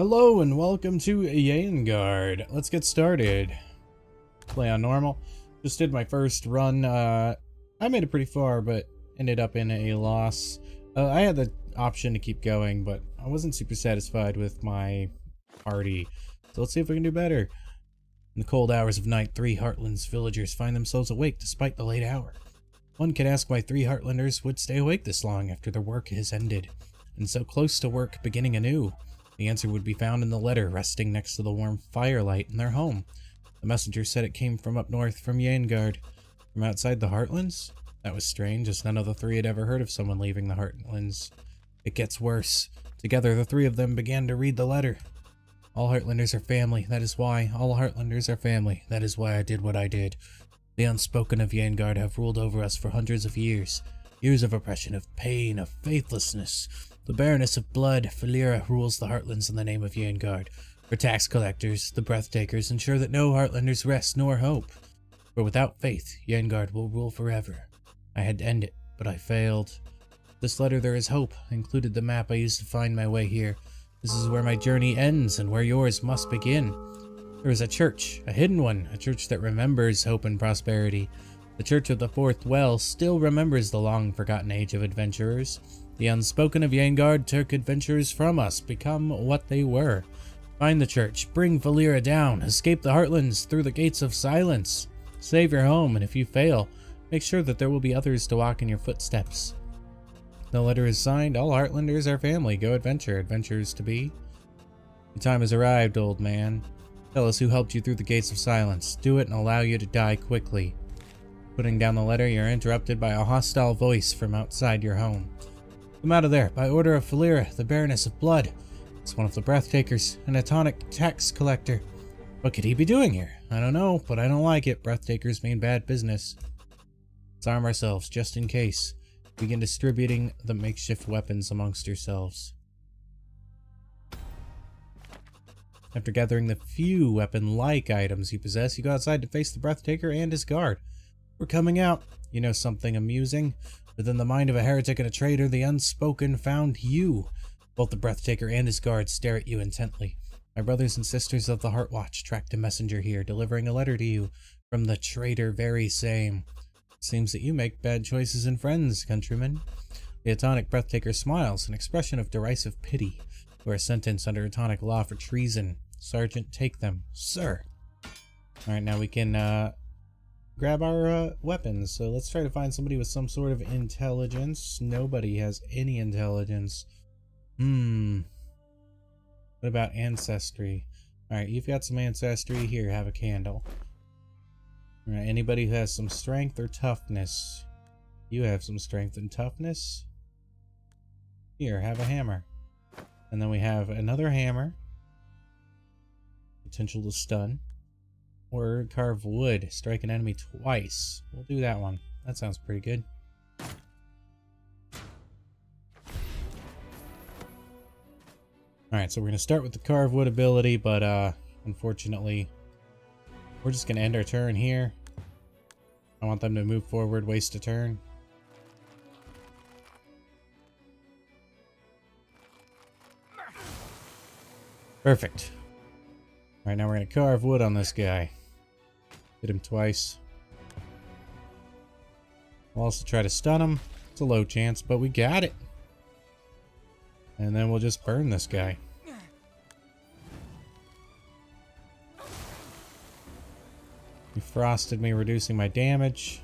Hello and welcome to Yaengard. Let's get started. Play on normal. Just did my first run. I made it pretty far, but ended up in a loss. I had the option to keep going, but I wasn't super satisfied with my party. So let's see if we can do better. In the cold hours of night, 3 Heartlands villagers find themselves awake despite the late hour. One could ask why 3 Heartlanders would stay awake this long after their work has ended, and so close to work beginning anew. The answer would be found in the letter resting next to the warm firelight in their home. The messenger said it came from up north from Yaengard. From outside the Heartlands? That was strange, as none of the 3 had ever heard of someone leaving the Heartlands. It gets worse. Together, the 3 of them began to read the letter. All Heartlanders are family, that is why. All Heartlanders are family, that is why I did what I did. The unspoken of Yaengard have ruled over us for hundreds of years. Years of oppression, of pain, of faithlessness. The Baroness of Blood, Valera, rules the Heartlands in the name of Yaengard. Her tax collectors, the Breathtakers, ensure that no Heartlanders rest nor hope. For without faith, Yaengard will rule forever. I had to end it, but I failed. This letter, there is hope, included the map I used to find my way here. This is where my journey ends and where yours must begin. There is a church, a hidden one, a church that remembers hope and prosperity. The Church of the Fourth Well still remembers the long-forgotten age of adventurers. The unspoken of Yaengard took adventurers from us, become what they were. Find the church, bring Valera down, escape the Heartlands through the gates of silence. Save your home, and if you fail, make sure that there will be others to walk in your footsteps. The letter is signed, all Heartlanders are family, go adventure, adventurers to be. Your time has arrived, old man. Tell us who helped you through the gates of silence. Do it and allow you to die quickly. Putting down the letter, you're interrupted by a hostile voice from outside your home. Come out of there, by order of Valera, the Baroness of Blood. It's one of the Breathtakers, an atonic tax collector. What could he be doing here? I don't know, but I don't like it. Breathtakers mean bad business. Let's arm ourselves, just in case. Begin distributing the makeshift weapons amongst yourselves. After gathering the few weapon-like items you possess, you go outside to face the Breathtaker and his guard. We're coming out. You know something amusing? Within the mind of a heretic and a traitor, the unspoken found you. Both the Breathtaker and his guards stare at you intently. My brothers and sisters of the Heartwatch tracked a messenger here, delivering a letter to you from the traitor very same. Seems that you make bad choices in friends, countrymen. The Atonic Breathtaker smiles, an expression of derisive pity. You are sentenced under Atonic law for treason. Sergeant, take them. Sir. Alright, now we can, grab our weapons. So let's try to find somebody with some sort of intelligence. Nobody has any intelligence. What about ancestry? Alright, you've got some ancestry. Here, have a candle. Alright, anybody who has some strength or toughness? You have some strength and toughness. Here, have a hammer. And then we have another hammer. Potential to stun. Or carve wood, strike an enemy twice. We'll do that one. That sounds pretty good. Alright, so we're going to start with the carve wood ability, but unfortunately, we're just going to end our turn here. I want them to move forward, waste a turn. Perfect. Alright, now we're going to carve wood on this guy. Hit him twice. We'll also try to stun him. It's a low chance, but we got it. And then we'll just burn this guy. He frosted me, reducing my damage.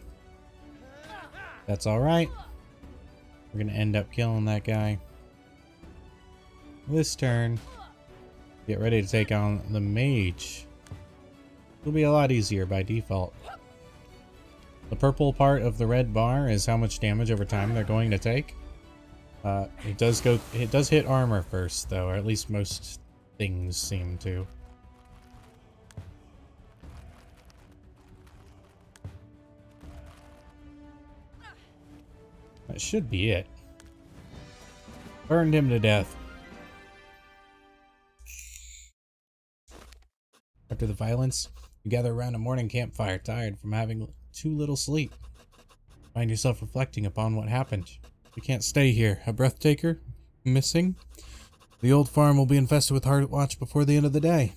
That's alright. We're going to end up killing that guy. This turn, get ready to take on the mage. It'll be a lot easier by default. The purple part of the red bar is how much damage over time they're going to take. It does hit armor first, though, or at least most things seem to. That should be it. Burned him to death. After the violence, you gather around a morning campfire, tired from having too little sleep. Find yourself reflecting upon what happened. You can't stay here. A Breathtaker? Missing? The old farm will be infested with Heart Watch before the end of the day.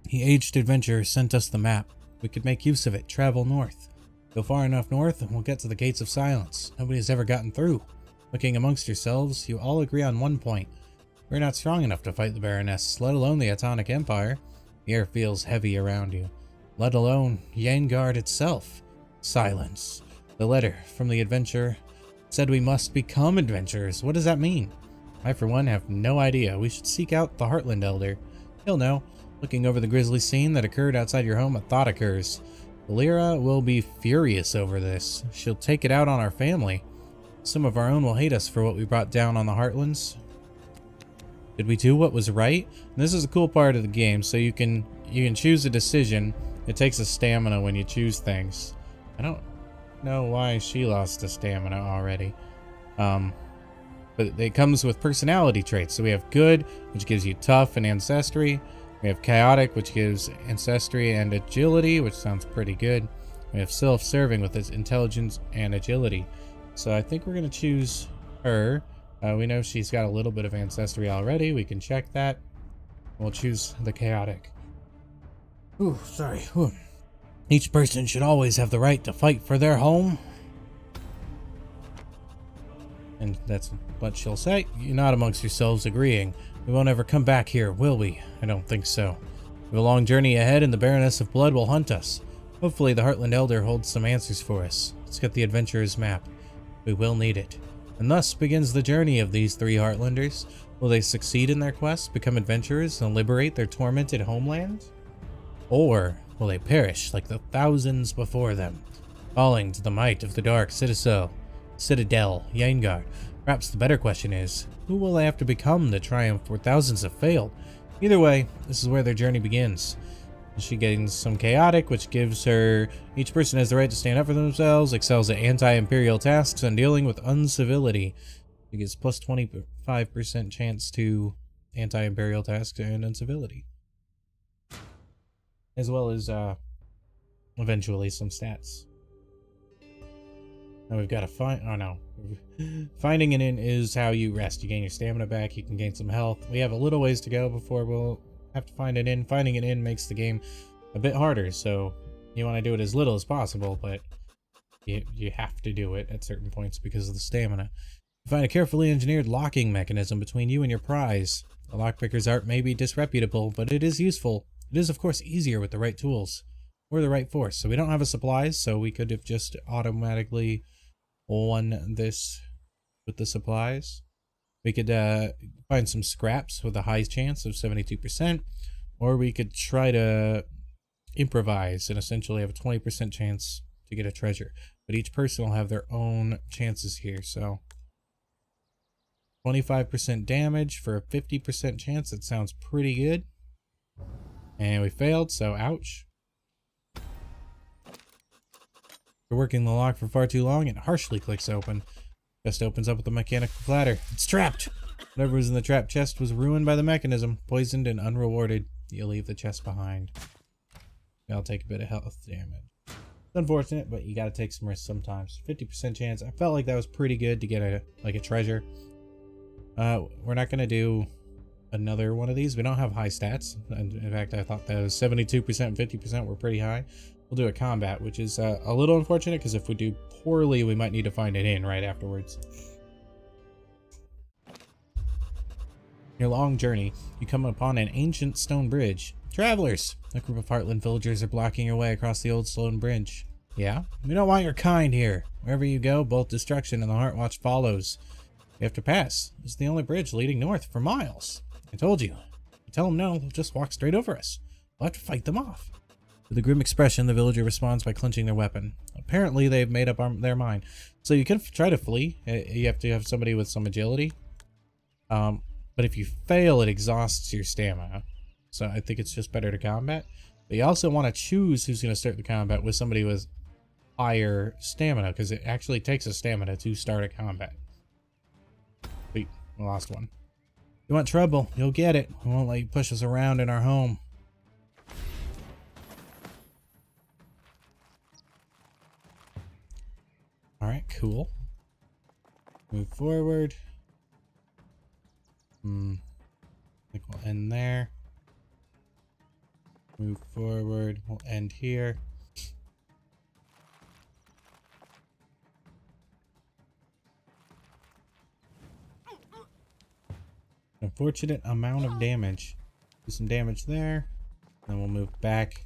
The aged adventurer sent us the map. We could make use of it, travel north. Go far enough north and we'll get to the Gates of Silence. Nobody's ever gotten through. Looking amongst yourselves, you all agree on one point. We're not strong enough to fight the Baroness, let alone the Atonic Empire. The air feels heavy around you, let alone Yaengard itself. Silence. The letter from the adventurer said we must become adventurers. What does that mean? I, for one, have no idea. We should seek out the Heartland Elder. He'll know. Looking over the grisly scene that occurred outside your home, a thought occurs. Lyra will be furious over this. She'll take it out on our family. Some of our own will hate us for what we brought down on the Heartlands. Did we do what was right? And this is a cool part of the game, so you can choose a decision. It takes a stamina when you choose things. I don't know why she lost a stamina already. But it comes with personality traits. So we have good, which gives you tough and ancestry. We have chaotic, which gives ancestry and agility, which sounds pretty good. We have self-serving with its intelligence and agility. So I think we're going to choose her. We know she's got a little bit of ancestry already. We can check that. We'll choose the chaotic. Ooh, sorry. Ooh. Each person should always have the right to fight for their home. And that's what she'll say. You're not amongst yourselves agreeing. We won't ever come back here, will we? I don't think so. We have a long journey ahead and the Baroness of Blood will hunt us. Hopefully the Heartland Elder holds some answers for us. Let's get the adventurer's map. We will need it. And thus begins the journey of these three Heartlanders. Will they succeed in their quest, become adventurers, and liberate their tormented homeland? Or will they perish like the thousands before them, falling to the might of the Dark Citadel, Yaengard? Perhaps the better question is, who will they have to become to triumph where thousands have failed? Either way, this is where their journey begins. She gains some chaotic, which gives her, each person has the right to stand up for themselves, excels at anti-imperial tasks, and dealing with uncivility. She gets plus 25% chance to anti-imperial tasks and incivility. As well as, eventually some stats. Now we've got to find, oh no. Finding an inn is how you rest. You gain your stamina back, you can gain some health. We have a little ways to go before we'll have to find an inn. Finding an inn makes the game a bit harder, so you want to do it as little as possible, but you have to do it at certain points because of the stamina. You find a carefully engineered locking mechanism between you and your prize. The lockpicker's art may be disreputable, but it is useful. It is, of course, easier with the right tools or the right force. So we don't have a supplies, so we could have just automatically won this with the supplies. We could find some scraps with a high chance of 72%, or we could try to improvise and essentially have a 20% chance to get a treasure. But each person will have their own chances here, so 25% damage for a 50% chance. That sounds pretty good. And we failed, so ouch. We're working the lock for far too long, it harshly clicks open. Chest opens up with a mechanical clatter. It's trapped! Whatever was in the trapped chest was ruined by the mechanism, poisoned and unrewarded. You'll leave the chest behind. I'll take a bit of health damage. It's unfortunate, but you gotta take some risks sometimes. 50% chance. I felt like that was pretty good to get a treasure. We're not gonna do another one of these. We don't have high stats. In fact, I thought those 72% and 50% were pretty high. We'll do a combat, which is a little unfortunate because if we do poorly, we might need to find an inn right afterwards. Your long journey, you come upon an ancient stone bridge. Travelers! A group of Heartland villagers are blocking your way across the old stone bridge. Yeah? We don't want your kind here. Wherever you go, both destruction and the Heartwatch follows. You have to pass. It's the only bridge leading north for miles. I told you. If you tell them no, they'll just walk straight over us. We'll have to fight them off. With a grim expression, the villager responds by clenching their weapon. Apparently, they've made up their mind. So you can try to flee. You have to have somebody with some agility. But if you fail, it exhausts your stamina. So I think it's just better to combat. But you also want to choose who's going to start the combat with somebody with higher stamina, because it actually takes a stamina to start a combat. Wait, we lost one. You want trouble, you'll get it. We won't let you push us around in our home. Alright, cool. Move forward. We'll end there. Move forward. We'll end here. Unfortunate amount of damage. Do some damage there. Then we'll move back.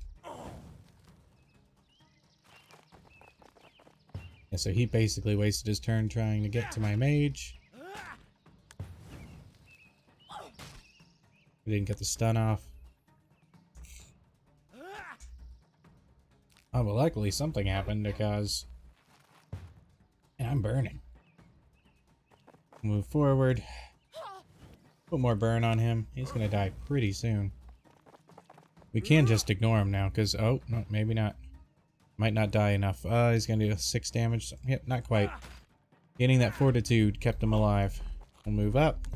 Yeah, so he basically wasted his turn trying to get to my mage. We didn't get the stun off. Oh, but luckily something happened because... And I'm burning. Move forward. Put more burn on him. He's gonna die pretty soon. We can just ignore him now because... Oh, no, maybe not. Might not die enough. He's gonna do 6 damage. Yep, not quite. Getting that fortitude kept him alive. We'll move up.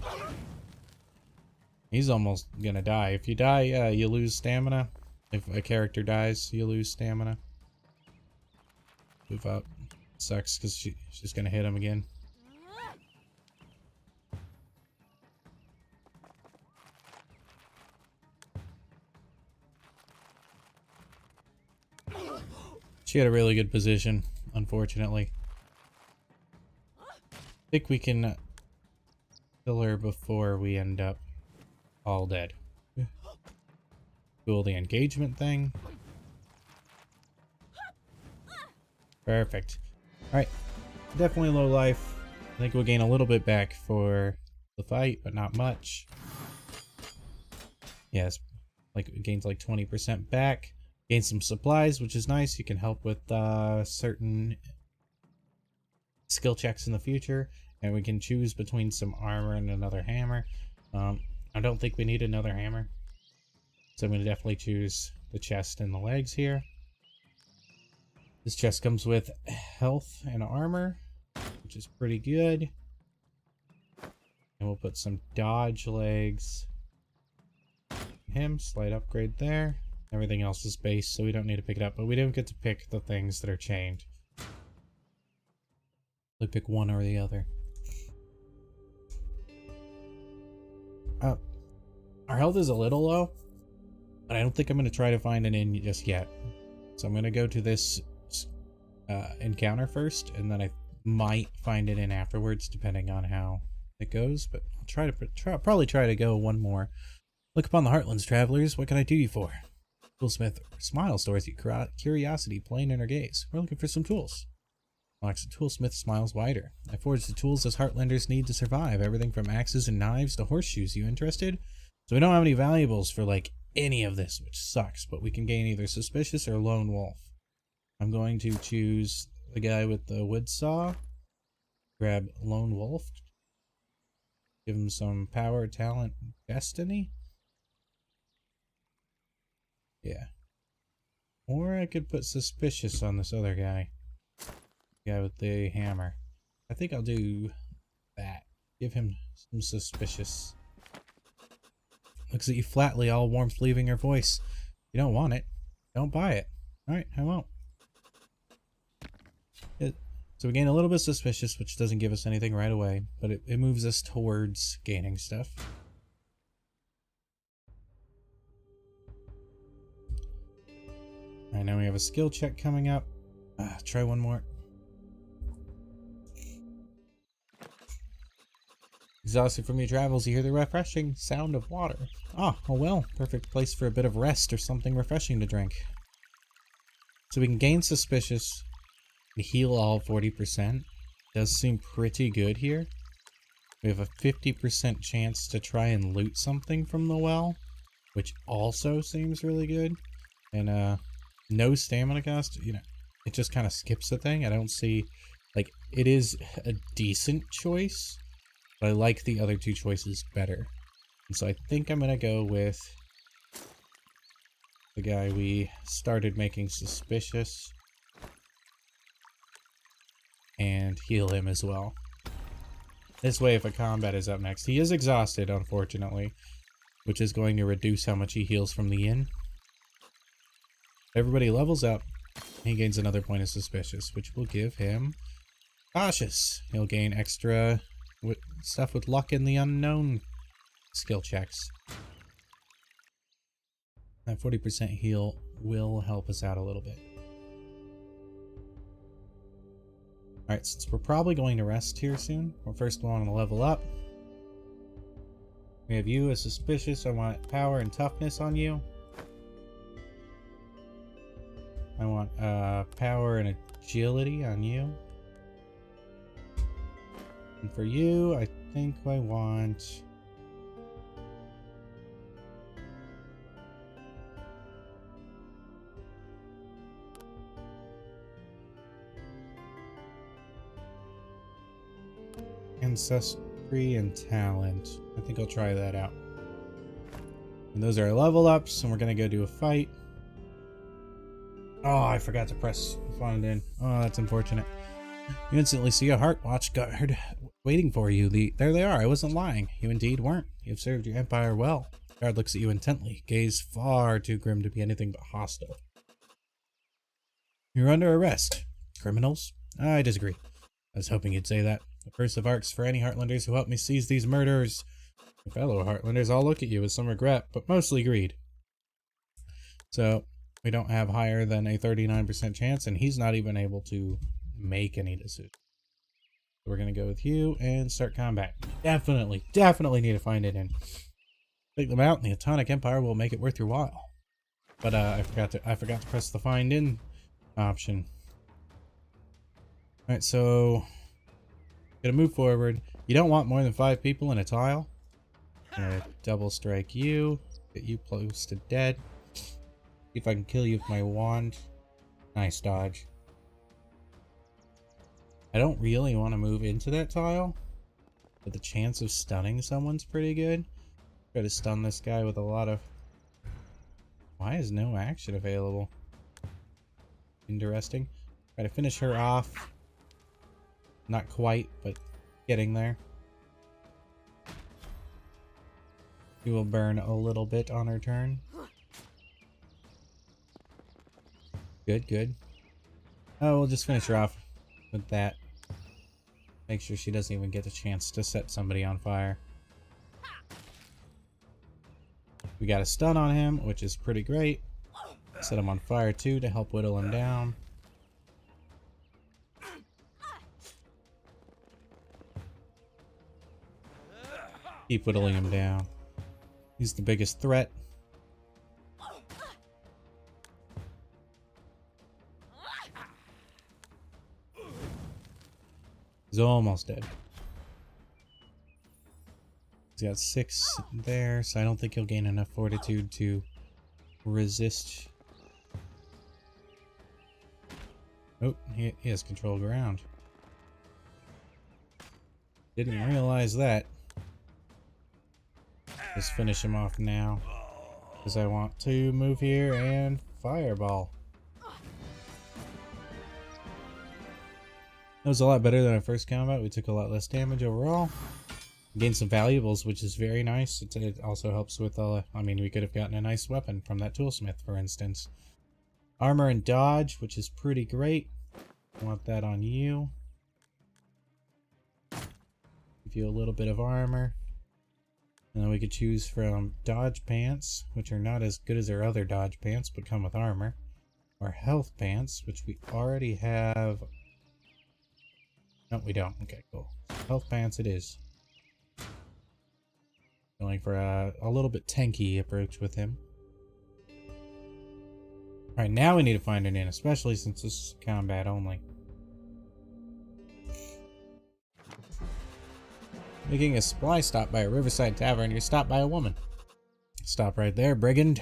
He's almost gonna die. If you die, you lose stamina. If a character dies, you lose stamina. Move up. Sucks because she's gonna hit him again. She had a really good position, unfortunately. I think we can kill her before we end up all dead. Cool, the engagement thing. Perfect. Alright, definitely low life. I think we'll gain a little bit back for the fight, but not much. Yes, like it gains like 20% back. Gain some supplies, which is nice. You can help with certain skill checks in the future. And we can choose between some armor and another hammer. I don't think we need another hammer. So I'm going to definitely choose the chest and the legs here. This chest comes with health and armor, which is pretty good. And we'll put some dodge legs. Him, slight upgrade there. Everything else is base, so we don't need to pick it up. But we don't get to pick the things that are chained. We pick one or the other. Our health is a little low, but I don't think I'm going to try to find an inn just yet. So I'm going to go to this encounter first, and then I might find an inn afterwards, depending on how it goes. But I'll try to probably try to go one more. Look upon the Heartlands, travelers. What can I do you for? Toolsmith smiles towards you, curiosity plain in her gaze. We're looking for some tools. Alexa, Toolsmith smiles wider. I forge the tools as Heartlanders need to survive. Everything from axes and knives to horseshoes. You interested? So we don't have any valuables for like any of this, which sucks, but we can gain either suspicious or lone wolf. I'm going to choose the guy with the wood saw. Grab lone wolf. Give him some power, talent, destiny. Yeah. Or I could put suspicious on this other guy. The guy with the hammer. I think I'll do that. Give him some suspicious. Looks at you flatly, all warmth leaving her voice. You don't want it. Don't buy it. Alright, I won't. So we gain a little bit suspicious, which doesn't give us anything right away, but it moves us towards gaining stuff. Alright, now we have a skill check coming up. Try one more. Exhausted from your travels, you hear the refreshing sound of water. Ah, oh well, perfect place for a bit of rest or something refreshing to drink. So we can gain suspicious, heal all 40%. Does seem pretty good here. We have a 50% chance to try and loot something from the well, which also seems really good. And no stamina cost, you know, it just kind of skips the thing. I don't see, like, it is a decent choice, but I like the other two choices better. And so I think I'm gonna go with the guy we started making suspicious and heal him as well. This way, if a combat is up next, he is exhausted, unfortunately, which is going to reduce how much he heals from the inn. Everybody levels up. He gains another point of suspicious, which will give him cautious. He'll gain extra stuff with luck in the unknown skill checks. That 40% heal will help us out a little bit. Alright, since we're probably going to rest here soon, we'll first want to level up. We have you as suspicious. I want power and toughness on you. I want power and agility on you. And for you, I think I want... ancestry and talent. I think I'll try that out. And those are level ups, and we're gonna go do a fight. Oh, I forgot to press fund in. Oh, that's unfortunate. You instantly see a heart watch guard waiting for you. There they are. I wasn't lying. You indeed weren't. You've served your empire well. The guard looks at you intently, gaze far too grim to be anything but hostile. You're under arrest. Criminals? I disagree. I was hoping you'd say that. The curse of arcs for any Heartlanders who help me seize these murderers. Your fellow Heartlanders all look at you with some regret, but mostly greed. So, we don't have higher than a 39% chance, and he's not even able to make any decisions. So we're going to go with you and start combat. Definitely need to find it in. Take them out, and the Atonic Empire will make it worth your while. But I forgot to press the find in option. Alright, so gonna move forward. You don't want more than 5 people in a tile. Gonna double strike you, get you close to dead. See if I can kill you with my wand. Nice dodge. I don't really want to move into that tile, but the chance of stunning someone's pretty good. Try to stun this guy with a lot of... Why is no action available? Interesting. Try to finish her off. Not quite, but getting there. She will burn a little bit on her turn. Good, good. Oh, we'll just finish her off with that. Make sure she doesn't even get a chance to set somebody on fire. We got a stun on him, which is pretty great. Set him on fire too to help whittle him down. Keep whittling him down. He's the biggest threat. He's almost dead. He's got 6 there, so I don't think he'll gain enough fortitude to resist. Oh, he has control ground. Didn't realize that. Just finish him off now, because I want to move here and fireball. That was a lot better than our first combat. We took a lot less damage overall. Gained some valuables, which is very nice. It also helps with, I mean, we could have gotten a nice weapon from that toolsmith, for instance. Armor and dodge, which is pretty great. Want that on you. Give you a little bit of armor. And then we could choose from dodge pants, which are not as good as our other dodge pants, but come with armor. Or health pants, which we already have. No, we don't. Okay, cool. Health pants it is. Going for a little bit tanky approach with him. Alright, now we need to find an inn, especially since this is combat only. Making a supply stop by a riverside tavern, you're stopped by a woman. Stop right there, brigand.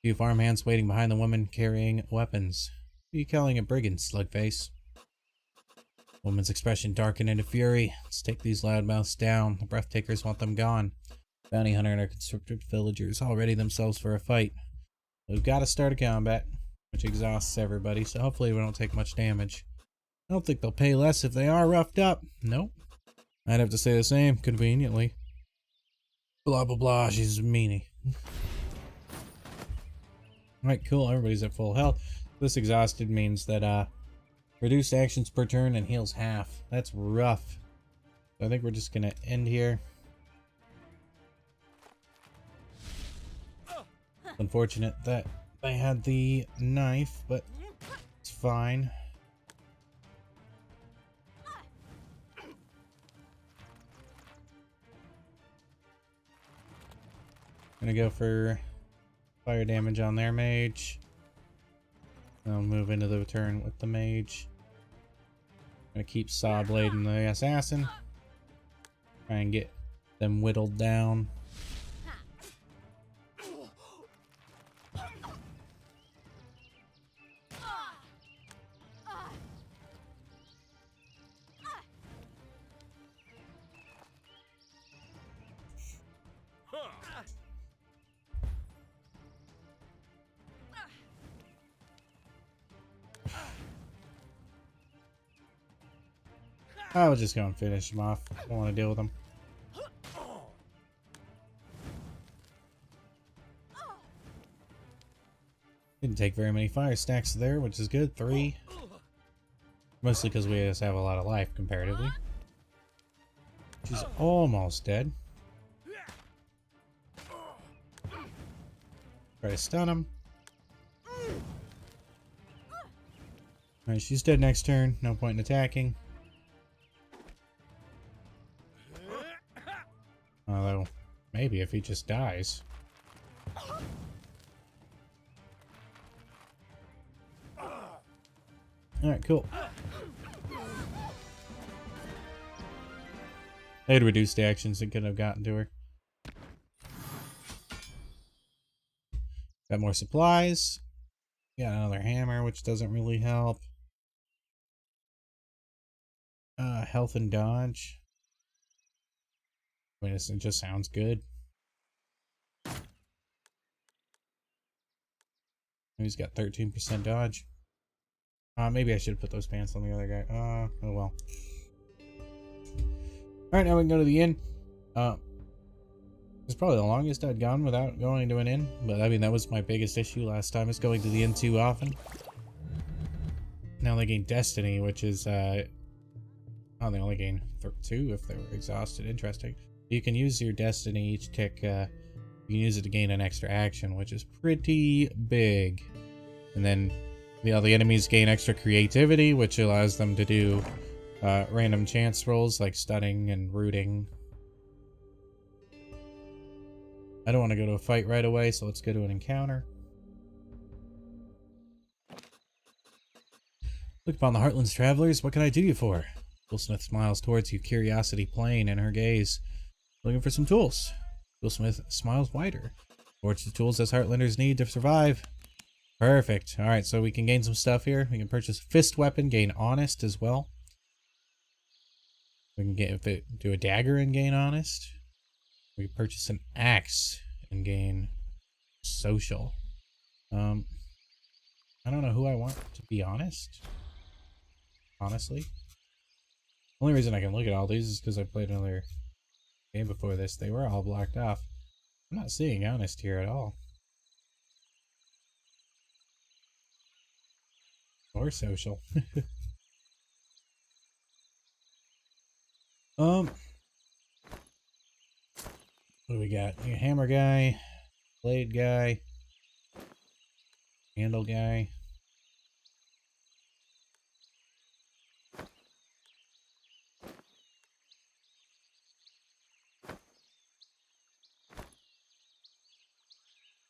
Few farmhands waiting behind the woman carrying weapons. Who are you calling a brigand, slugface? Woman's expression darkened into fury. Let's take these loudmouths down. The breathtakers want them gone. Bounty hunter and our conscripted villagers all ready themselves for a fight. We've got to start a combat, which exhausts everybody, so hopefully we don't take much damage. I don't think they'll pay less if they are roughed up. Nope. I'd have to say the same, conveniently. Blah blah blah, she's a meanie. Alright, cool, everybody's at full health. This exhausted means that, reduced actions per turn and heals half. That's rough. So I think we're just gonna end here. Unfortunate that they had the knife, but it's fine. Gonna go for fire damage on their mage. I'll move into the turn with the mage. Gonna keep saw blading the assassin. Try and get them whittled down. I was just gonna finish him off. I don't want to deal with him. Didn't take very many fire stacks there, which is good. 3. Mostly because we just have a lot of life comparatively. She's almost dead. Try to stun him. Alright, she's dead next turn. No point in attacking. Although, maybe if he just dies. Alright, cool. They had reduced the actions that could have gotten to her. Got more supplies. Got another hammer, which doesn't really help. Health and dodge. I mean, it just sounds good. He's got 13% dodge. Maybe I should put those pants on the other guy. Oh well. Alright, now we can go to the inn. It's probably the longest I'd gone without going to an inn. But I mean, that was my biggest issue last time, is going to the inn too often. Now they gain destiny, which is, oh, they only gain 2 if they were exhausted. Interesting. You can use your destiny each tick, you can use it to gain an extra action, which is pretty big. And then the enemies gain extra creativity, which allows them to do random chance rolls like stunning and rooting. I don't want to go to a fight right away, so let's go to an encounter. Look upon the Heartlands, travelers. What can I do you for? Toolsmith smiles towards you, curiosity plain in her gaze. Looking for some tools. Toolsmith smiles wider. Towards the tools as Heartlanders need to survive. Perfect. Alright, so we can gain some stuff here. We can purchase a fist weapon, gain honest as well. We can do a dagger and gain honest. We can purchase an axe and gain social. I don't know who I want to be honest. Honestly. The only reason I can look at all these is because I played another game before this. They were all blocked off. I'm not seeing honest here at all. Or social. What do we got? A hammer guy, blade guy, handle guy.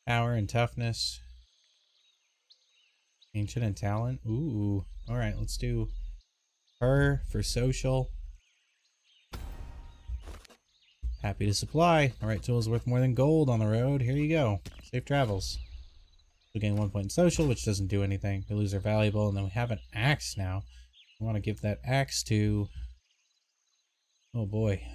Power and toughness. Ancient and talent. Ooh. Alright, let's do her for social. Happy to supply. Alright, tool is worth more than gold on the road. Here you go. Safe travels. We gain 1 point in social, which doesn't do anything. We lose our valuable, and then we have an axe now. We want to give that axe to... Oh boy.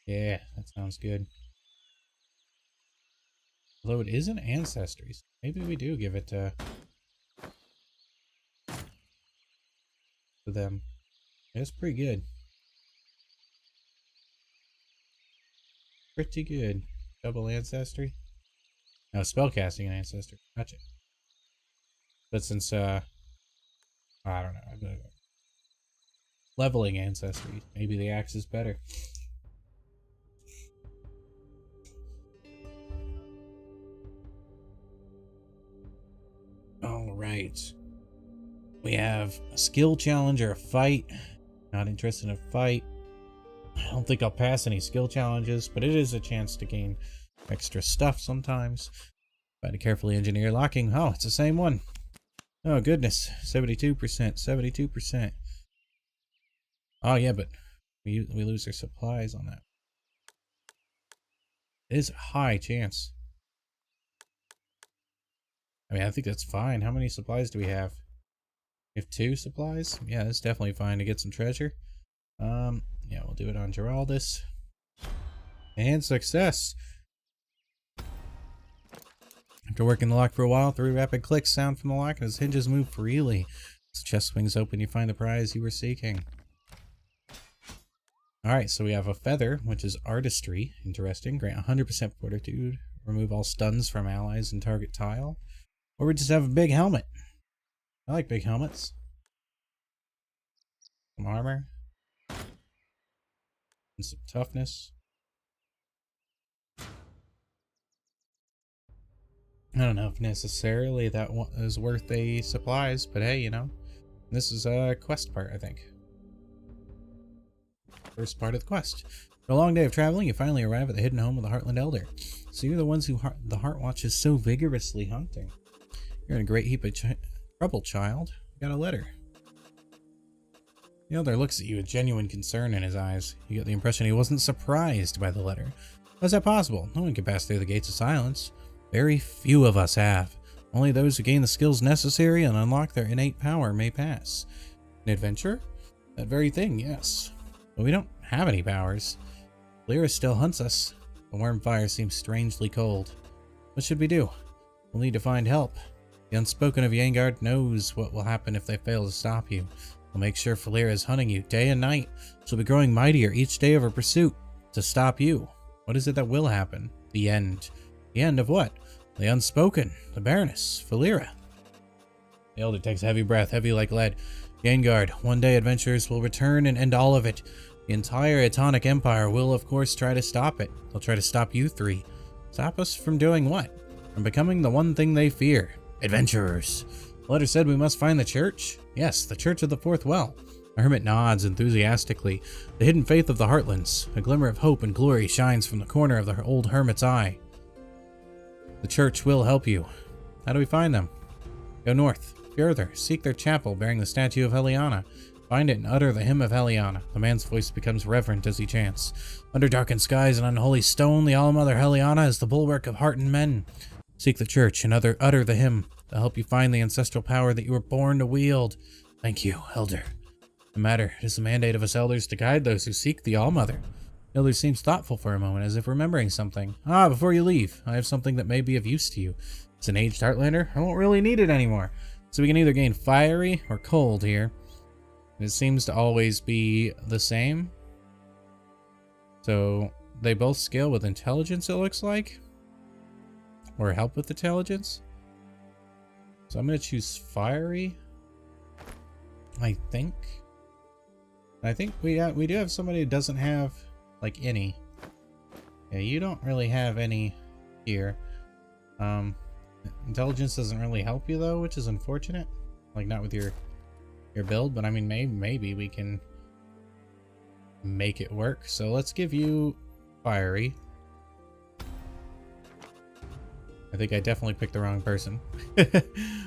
Yeah, that sounds good. Although it is an ancestry, so maybe we do give it to them. It's pretty good. Pretty good. Double ancestry. No, spellcasting and ancestry. Gotcha. But since I don't know. leveling ancestry. Maybe the axe is better. Alright. We have a skill challenge or a fight. Not interested in a fight. I don't think I'll pass any skill challenges, but it is a chance to gain extra stuff sometimes. Try to carefully engineer locking. Oh, it's the same one. Oh, goodness. 72%. 72%. Oh, yeah, but we lose our supplies on that. It is a high chance. I mean, I think that's fine. How many supplies do we have? We have 2 supplies? Yeah, that's definitely fine to get some treasure. Yeah, we'll do it on Geraldus. And success! After working the lock for a while, 3 rapid clicks sound from the lock and his hinges move freely. As the chest swings open, you find the prize you were seeking. Alright, so we have a feather, which is artistry. Interesting. Grant 100% fortitude. Remove all stuns from allies and target tile. Or we just have a big helmet. I like big helmets. Some armor. And some toughness. I don't know if necessarily that one is worth a supplies, but hey, you know. This is a quest part, I think. First part of the quest. After a long day of traveling, you finally arrive at the hidden home of the Heartland Elder. So you're the ones who the Heartwatch is so vigorously hunting. You're in a great heap of trouble, child. You got a letter. The Elder looks at you with genuine concern in his eyes. You get the impression he wasn't surprised by the letter. How's that possible? No one can pass through the gates of silence. Very few of us have. Only those who gain the skills necessary and unlock their innate power may pass. An adventure? That very thing, yes. But we don't have any powers. Lyra still hunts us. The worm fire seems strangely cold. What should we do? We'll need to find help. The Unspoken of Yaengard knows what will happen if they fail to stop you. We'll make sure Lyra is hunting you day and night. She'll be growing mightier each day of her pursuit to stop you. What is it that will happen? The end. The end of what? The Unspoken, the Baroness, Lyra. The Elder takes a heavy breath, heavy like lead. Yaengard, one day adventurers will return and end all of it. The entire Atonic Empire will, of course, try to stop it. They'll try to stop you 3. Stop us from doing what? From becoming the one thing they fear. Adventurers. The letter said we must find the church. Yes, the Church of the Fourth Well. The hermit nods enthusiastically. The hidden faith of the Heartlands. A glimmer of hope and glory shines from the corner of the old hermit's eye. The church will help you. How do we find them? Go north. Further. Seek their chapel bearing the statue of Heliana. Find it and utter the hymn of Heliana. The man's voice becomes reverent as he chants. Under darkened skies and unholy stone, the All-Mother Heliana is the bulwark of heart and men. Seek the church and utter the hymn. They'll help you find the ancestral power that you were born to wield. Thank you, Elder. No matter, it is the mandate of us elders to guide those who seek the All-Mother. The Elder seems thoughtful for a moment, as if remembering something. Before you leave, I have something that may be of use to you. It's an aged Heartlander. I won't really need it anymore. So we can either gain fiery or cold here. It seems to always be the same. So they both scale with intelligence, it looks like. Or help with intelligence. So I'm going to choose fiery. I think we do have somebody who doesn't have like any. Yeah, you don't really have any here. Intelligence doesn't really help you though, which is unfortunate. Like not with your build, but I mean maybe we can make it work. So let's give you fiery. I think I definitely picked the wrong person.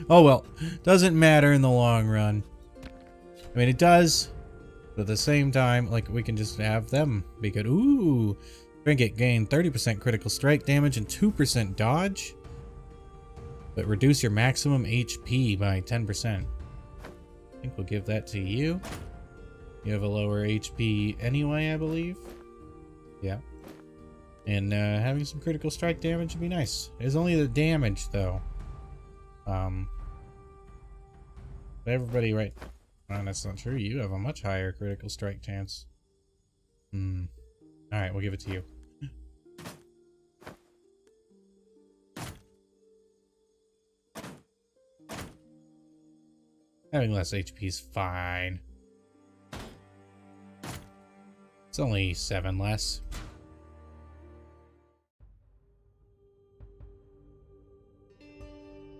Oh well, doesn't matter in the long run. I mean it does, but at the same time, like we can just have them be good. Ooh, trinket gain 30% critical strike damage and 2% dodge, but reduce your maximum HP by 10%. I think we'll give that to you. You have a lower HP anyway, I believe. Yeah. And having some critical strike damage would be nice. It's only the damage, though. Everybody right... Oh, that's not true. You have a much higher critical strike chance. Alright, we'll give it to you. Having less HP is fine. It's only 7 less.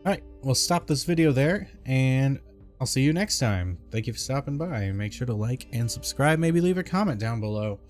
Alright, we'll stop this video there, and I'll see you next time. Thank you for stopping by. Make sure to like and subscribe. Maybe leave a comment down below.